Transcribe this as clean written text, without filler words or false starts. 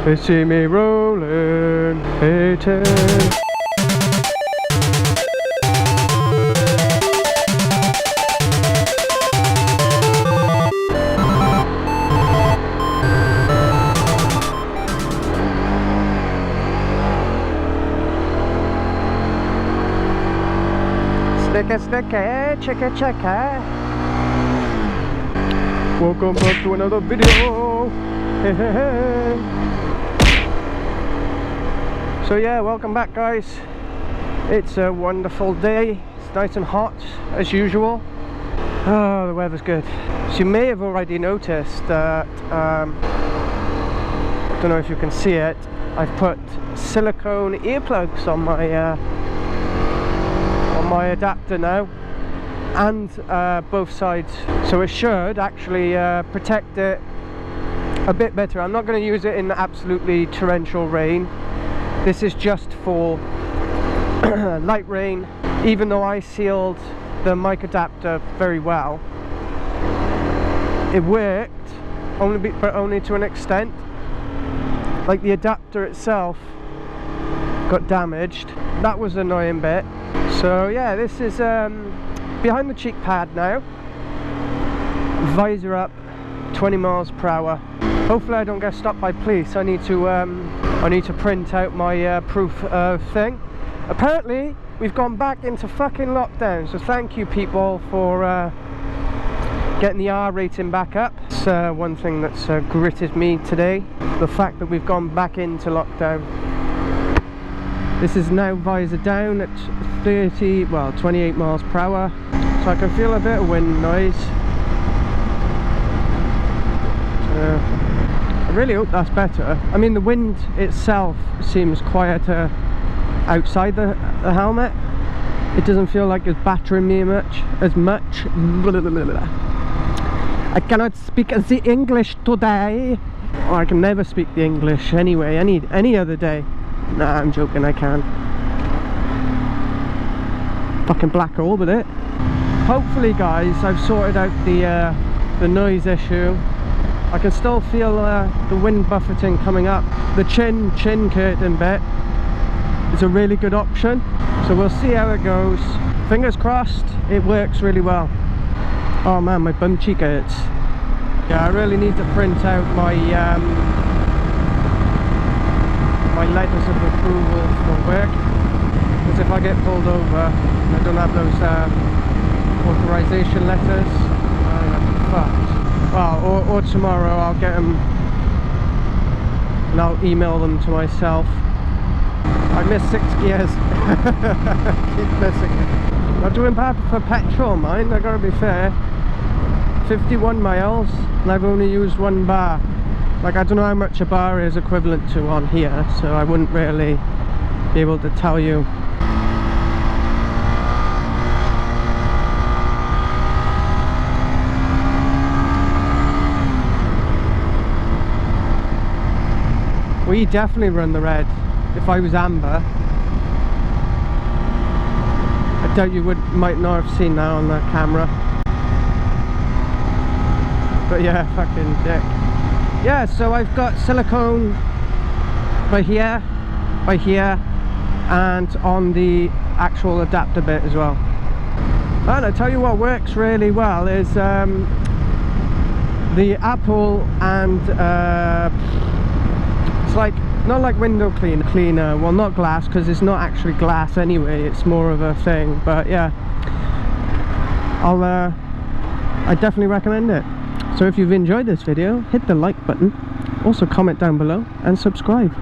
They see me rolling, 810. Sticker, checker. Welcome back to another video. Hey, hey, hey. So yeah, welcome back guys. It's a wonderful day. It's nice and hot as usual. Oh, the weather's good. So you may have already noticed that, I don't know if you can see it, I've put silicone earplugs on my adapter now, and both sides, so it should actually protect it a bit better. I'm not going to use it in absolutely torrential rain. This is just for light rain. Even though I sealed the mic adapter very well, it worked, but only to an extent. Like the adapter itself got damaged. That was the annoying bit. So yeah, this is behind the cheek pad now, visor up, 20 miles per hour. Hopefully I don't get stopped by police. I need to print out my proof thing. Apparently we've gone back into fucking lockdown, so thank you people for getting the R rating back up. It's one thing that's gritted me today, the fact that we've gone back into lockdown. This is now visor down at 28 miles per hour, so I can feel a bit of wind noise. I really hope that's better. I mean, the wind itself seems quieter outside the helmet. It doesn't feel like it's battering me as much. I cannot speak the English today. Or I can never speak the English anyway, any other day. Nah, I'm joking, I can. Fucking black hole with it. Hopefully guys, I've sorted out the noise issue. I can still feel the wind buffeting coming up. The chin curtain bit is a really good option, so we'll see how it goes. Fingers crossed it works really well. Oh man, my bum cheek hurts. Yeah, I really need to print out my my letters of approval for work, because if I get pulled over and I don't have those authorization letters, I'm fucked. Well, or tomorrow I'll get them and I'll email them to myself. I missed 6 gears. Keep missing it. Not doing bad for petrol, mind, I gotta be fair. 51 miles and I've only used 1 bar. Like, I don't know how much a bar is equivalent to on here, so I wouldn't really be able to tell you. We definitely run the red. If I was amber, I doubt you might not have seen that on the camera. But yeah, fucking dick. Yeah, so I've got silicone by here, and on the actual adapter bit as well. And I tell you what works really well is the Apple and it's like, not like window cleaner, well, not glass, because it's not actually glass anyway, it's more of a thing. But yeah, I definitely recommend it. So if you've enjoyed this video, hit the like button, also comment down below and subscribe.